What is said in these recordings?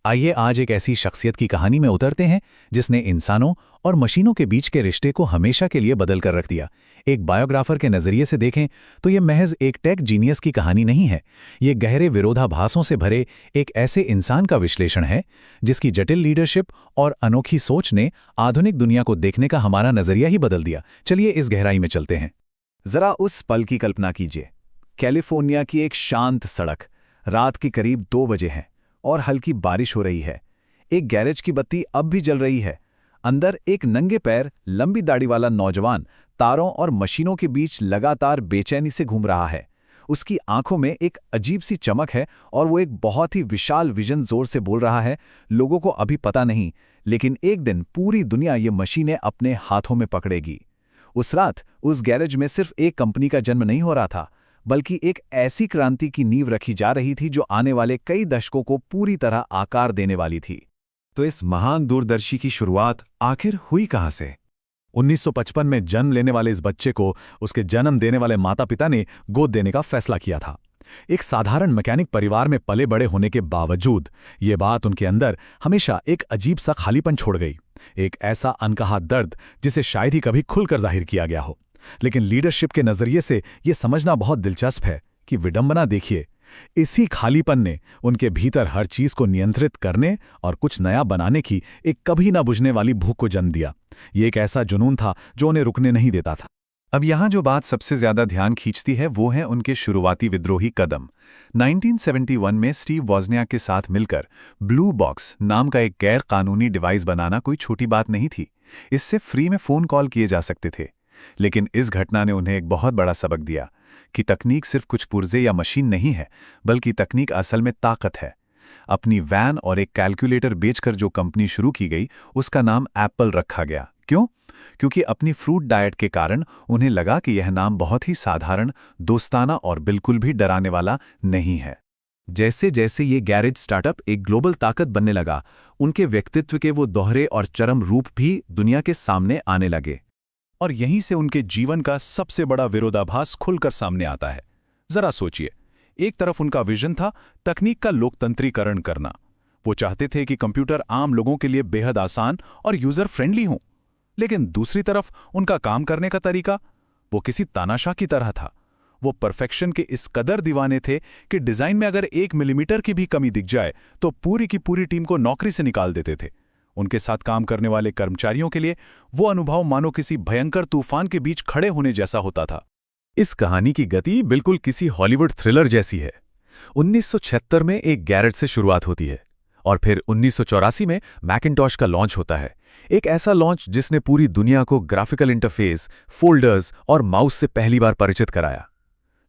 आइए आज एक ऐसी शख्सियत की कहानी में उतरते हैं जिसने इंसानों और मशीनों के बीच के रिश्ते को हमेशा के लिए बदल कर रख दिया। एक बायोग्राफर के नजरिए से देखें तो ये महज एक टेक जीनियस की कहानी नहीं है। ये गहरे विरोधाभासों से भरे एक ऐसे इंसान का विश्लेषण है जिसकी जटिल लीडरशिप और अनोखी सोच ने आधुनिक दुनिया को देखने का हमारा नजरिया ही बदल दिया। चलिए इस गहराई में चलते हैं। जरा उस पल की कल्पना कीजिए। कैलिफोर्निया की एक शांत सड़क, रात के करीब 2 बजे है और हल्की बारिश हो रही है। एक गैरेज की बत्ती अब भी जल रही है। अंदर एक नंगे पैर, लंबी दाढ़ी वाला नौजवान तारों और मशीनों के बीच लगातार बेचैनी से घूम रहा है। उसकी आंखों में एक अजीब सी चमक है और वो एक बहुत ही विशाल विजन जोर से बोल रहा है। लोगों को अभी पता नहीं, लेकिन एक दिन पूरी दुनिया ये मशीनें अपने हाथों में पकड़ेगी। उस रात उस गैरेज में सिर्फ एक कंपनी का जन्म नहीं हो रहा था, बल्कि एक ऐसी क्रांति की नींव रखी जा रही थी जो आने वाले कई दशकों को पूरी तरह आकार देने वाली थी। तो इस महान दूरदर्शी की शुरुआत आखिर हुई कहां से? 1955 में जन्म लेने वाले इस बच्चे को उसके जन्म देने वाले माता पिता ने गोद देने का फैसला किया था। एक साधारण मैकेनिक परिवार में पले बड़े होने के बावजूद ये बात उनके अंदर हमेशा एक अजीब सा खालीपन छोड़ गई। एक ऐसा अनकहा दर्द जिसे शायद ही कभी खुलकर जाहिर किया गया हो। लेकिन लीडरशिप के नजरिए से यह समझना बहुत दिलचस्प है कि विडंबना देखिए, इसी खालीपन ने उनके भीतर हर चीज को नियंत्रित करने और कुछ नया बनाने की एक कभी ना बुझने वाली भूख को जन्म दिया। ये एक ऐसा जुनून था जो उन्हें रुकने नहीं देता था। अब यहां जो बात सबसे ज्यादा ध्यान खींचती है वो है उनके शुरुआती विद्रोही कदम। 1971 में स्टीव वॉज़नियाक के साथ मिलकर ब्लू बॉक्स नाम का एक गैर कानूनी डिवाइस बनाना कोई छोटी बात नहीं थी। इससे फ्री में फोन कॉल किए जा सकते थे। लेकिन इस घटना ने उन्हें एक बहुत बड़ा सबक दिया कि तकनीक सिर्फ कुछ पुर्जे या मशीन नहीं है, बल्कि तकनीक असल में ताकत है। अपनी वैन और एक कैलकुलेटर बेचकर जो कंपनी शुरू की गई उसका नाम एप्पल रखा गया। क्यों? क्योंकि अपनी फ्रूट डाइट के कारण उन्हें लगा कि यह नाम बहुत ही साधारण, दोस्ताना और बिल्कुल भी डराने वाला नहीं है। जैसे जैसे ये गैरेज स्टार्टअप एक ग्लोबल ताकत बनने लगा, उनके व्यक्तित्व के वो दोहरे और चरम रूप भी दुनिया के सामने आने लगे। और यहीं से उनके जीवन का सबसे बड़ा विरोधाभास खुलकर सामने आता है। जरा सोचिए, एक तरफ उनका विजन था तकनीक का लोकतंत्रीकरण करना। वो चाहते थे कि कंप्यूटर आम लोगों के लिए बेहद आसान और यूजर फ्रेंडली हों। लेकिन दूसरी तरफ उनका काम करने का तरीका, वो किसी तानाशाह की तरह था। वो परफेक्शन के इस कदर दीवाने थे कि डिजाइन में अगर 1 मिलीमीटर की भी कमी दिख जाए तो पूरी की पूरी टीम को नौकरी से निकाल देते थे। उनके साथ काम करने वाले कर्मचारियों के लिए वो अनुभव मानो किसी भयंकर तूफान के बीच खड़े होने जैसा होता था। इस कहानी की गति बिल्कुल किसी हॉलीवुड थ्रिलर जैसी है। 1976 में एक गैरेज से शुरुआत होती है और फिर 1984 में मैकिन्टॉश का लॉन्च होता है। एक ऐसा लॉन्च जिसने पूरी दुनिया को ग्राफिकल इंटरफेस, फोल्डर्स और माउस से पहली बार परिचित कराया।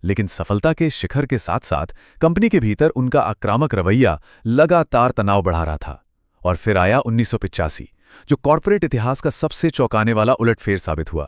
लेकिन सफलता के शिखर के साथ साथ कंपनी के भीतर उनका आक्रामक रवैया लगातार तनाव बढ़ा रहा था। और फिर आया 1985, जो कॉर्पोरेट इतिहास का सबसे चौंकाने वाला उलटफेर साबित हुआ।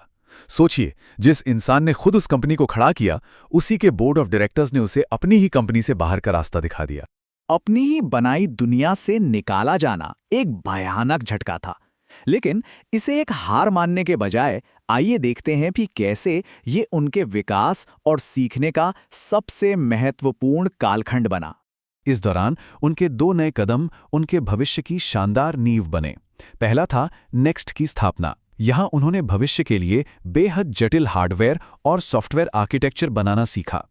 सोचिए, जिस इंसान ने खुद उस कंपनी को खड़ा किया, उसी के बोर्ड ऑफ डायरेक्टर्स ने उसे अपनी ही कंपनी से बाहर का रास्ता दिखा दिया। अपनी ही बनाई दुनिया से निकाला जाना एक भयानक झटका था। लेकिन इसे एक हार मानने के बजाय आइए देखते हैं कि कैसे ये उनके विकास और सीखने का सबसे महत्वपूर्ण कालखंड बना। इस दौरान उनके 2 नए कदम उनके भविष्य की शानदार नींव बने। पहला था नेक्स्ट की स्थापना। यहां उन्होंने भविष्य के लिए बेहद जटिल हार्डवेयर और सॉफ्टवेयर आर्किटेक्चर बनाना सीखा।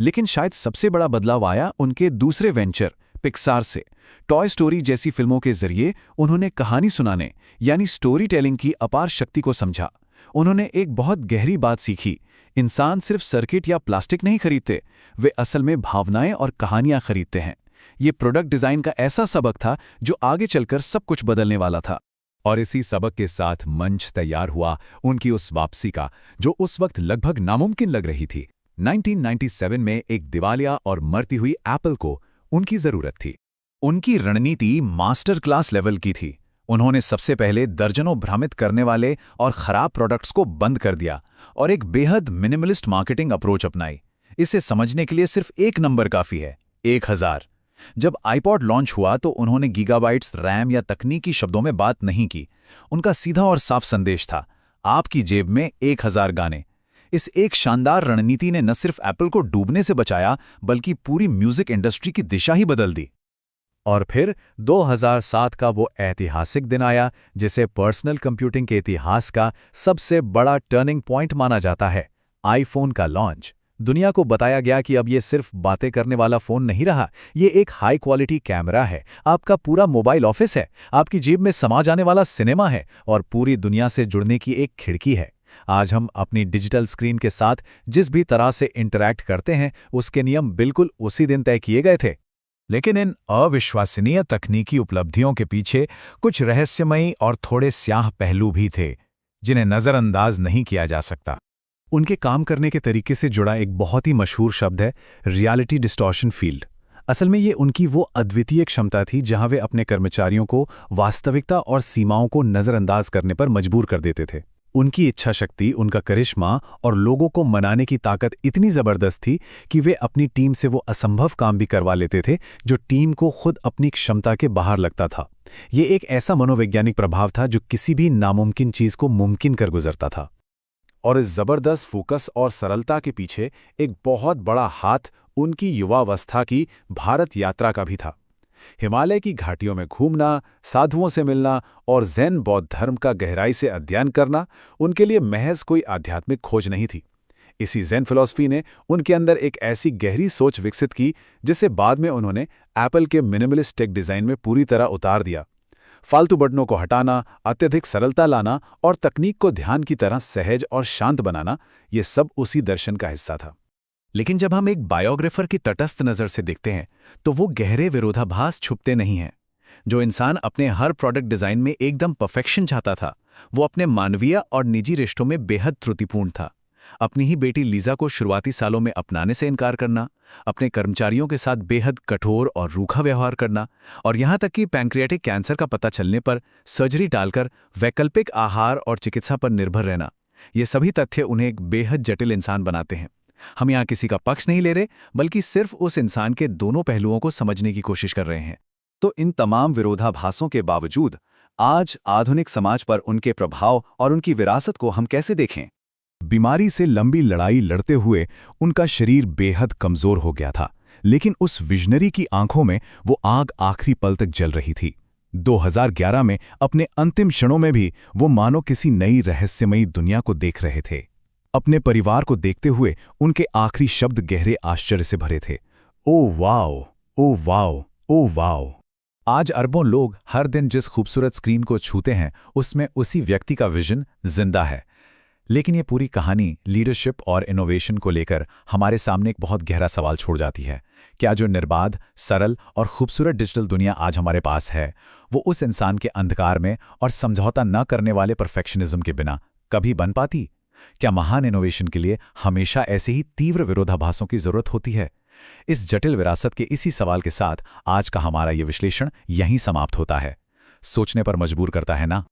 लेकिन शायद सबसे बड़ा बदलाव आया उनके दूसरे वेंचर पिक्सार से। टॉय स्टोरी जैसी फिल्मों के जरिए उन्होंने कहानी सुनाने यानी स्टोरी टेलिंग की अपार शक्ति को समझा। उन्होंने एक बहुत गहरी बात सीखी, इंसान सिर्फ सर्किट या प्लास्टिक नहीं खरीदते, वे असल में भावनाएं और कहानियां खरीदते हैं। ये प्रोडक्ट डिजाइन का ऐसा सबक था जो आगे चलकर सब कुछ बदलने वाला था। और इसी सबक के साथ मंच तैयार हुआ उनकी उस वापसी का जो उस वक्त लगभग नामुमकिन लग रही थी। 1997 में एक दिवालिया और मरती हुई एप्पल को उनकी जरूरत थी। उनकी रणनीति मास्टर क्लास लेवल की थी। उन्होंने सबसे पहले दर्जनों भ्रमित करने वाले और खराब प्रोडक्ट्स को बंद कर दिया और एक बेहद मिनिमलिस्ट मार्केटिंग अप्रोच अपनाई। इसे समझने के लिए सिर्फ एक नंबर काफी है, 1000। जब आईपॉड लॉन्च हुआ तो उन्होंने गीगाबाइट्स रैम या तकनीकी शब्दों में बात नहीं की। उनका सीधा और साफ संदेश था, आपकी जेब में 1000 गाने। इस एक शानदार रणनीति ने न सिर्फ एप्पल को डूबने से बचाया, बल्कि पूरी म्यूजिक इंडस्ट्री की दिशा ही बदल दी। और फिर 2007 का वो ऐतिहासिक दिन आया जिसे पर्सनल कंप्यूटिंग के इतिहास का सबसे बड़ा टर्निंग पॉइंट माना जाता है, आईफोन का लॉन्च। दुनिया को बताया गया कि अब ये सिर्फ बातें करने वाला फ़ोन नहीं रहा, ये एक हाई क्वालिटी कैमरा है, आपका पूरा मोबाइल ऑफिस है, आपकी जेब में समा जाने वाला सिनेमा है और पूरी दुनिया से जुड़ने की एक खिड़की है। आज हम अपनी डिजिटल स्क्रीन के साथ जिस भी तरह से इंटरैक्ट करते हैं, उसके नियम बिल्कुल उसी दिन तय किए गए थे। लेकिन इन अविश्वसनीय तकनीकी उपलब्धियों के पीछे कुछ रहस्यमयी और थोड़े स्याह पहलू भी थे, जिन्हें नज़रअंदाज नहीं किया जा सकता। उनके काम करने के तरीके से जुड़ा एक बहुत ही मशहूर शब्द है रियलिटी डिस्टॉर्शन फील्ड। असल में ये उनकी वो अद्वितीय क्षमता थी जहां वे अपने कर्मचारियों को वास्तविकता और सीमाओं को नज़रअंदाज करने पर मजबूर कर देते थे। उनकी इच्छा शक्ति, उनका करिश्मा और लोगों को मनाने की ताकत इतनी ज़बरदस्त थी कि वे अपनी टीम से वो असंभव काम भी करवा लेते थे जो टीम को खुद अपनी क्षमता के बाहर लगता था। ये एक ऐसा मनोवैज्ञानिक प्रभाव था जो किसी भी नामुमकिन चीज़ को मुमकिन कर गुजरता था। और इस जबरदस्त फोकस और सरलता के पीछे एक बहुत बड़ा हाथ उनकी युवावस्था की भारत यात्रा का भी था। हिमालय की घाटियों में घूमना, साधुओं से मिलना और ज़ैन बौद्ध धर्म का गहराई से अध्ययन करना उनके लिए महज कोई आध्यात्मिक खोज नहीं थी। इसी ज़ैन फिलॉसफी ने उनके अंदर एक ऐसी गहरी सोच विकसित की जिसे बाद में उन्होंने एप्पल के मिनिमलिस्ट टेक डिज़ाइन में पूरी तरह उतार दिया। फालतू बटनों को हटाना, अत्यधिक सरलता लाना और तकनीक को ध्यान की तरह सहज और शांत बनाना, ये सब उसी दर्शन का हिस्सा था। लेकिन जब हम एक बायोग्राफर की तटस्थ नज़र से देखते हैं तो वो गहरे विरोधाभास छुपते नहीं हैं। जो इंसान अपने हर प्रोडक्ट डिज़ाइन में एकदम परफेक्शन चाहता था, वो अपने मानवीय और निजी रिश्तों में बेहद त्रुटिपूर्ण था। अपनी ही बेटी लीजा को शुरुआती सालों में अपनाने से इनकार करना, अपने कर्मचारियों के साथ बेहद कठोर और रूखा व्यवहार करना और यहाँ तक कि पैंक्रियाटिक कैंसर का पता चलने पर सर्जरी टालकर वैकल्पिक आहार और चिकित्सा पर निर्भर रहना, ये सभी तथ्य उन्हें एक बेहद जटिल इंसान बनाते हैं। हम यहाँ किसी का पक्ष नहीं ले रहे, बल्कि सिर्फ उस इंसान के दोनों पहलुओं को समझने की कोशिश कर रहे हैं। तो इन तमाम विरोधाभासों के बावजूद आज आधुनिक समाज पर उनके प्रभाव और उनकी विरासत को हम कैसे देखें? बीमारी से लंबी लड़ाई लड़ते हुए उनका शरीर बेहद कमजोर हो गया था, लेकिन उस विजनरी की आंखों में वो आग आखिरी पल तक जल रही थी। 2011 में अपने अंतिम क्षणों में भी वो मानो किसी नई रहस्यमयी दुनिया को देख रहे थे। अपने परिवार को देखते हुए उनके आखिरी शब्द गहरे आश्चर्य से भरे थे। Oh wow, oh wow, oh wow. आज अरबों लोग हर दिन जिस खूबसूरत स्क्रीन को छूते हैं, उसमें उसी व्यक्ति का विजन जिंदा है। लेकिन ये पूरी कहानी लीडरशिप और इनोवेशन को लेकर हमारे सामने एक बहुत गहरा सवाल छोड़ जाती है। क्या जो निर्बाध, सरल और खूबसूरत डिजिटल दुनिया आज हमारे पास है, वो उस इंसान के अंधकार में और समझौता न करने वाले परफेक्शनिज्म के बिना कभी बन पाती? क्या महान इनोवेशन के लिए हमेशा ऐसे ही तीव्र विरोधाभासों की जरूरत होती है? इस जटिल विरासत के इसी सवाल के साथ आज का हमारा ये विश्लेषण यहीं समाप्त होता है। सोचने पर मजबूर करता है ना?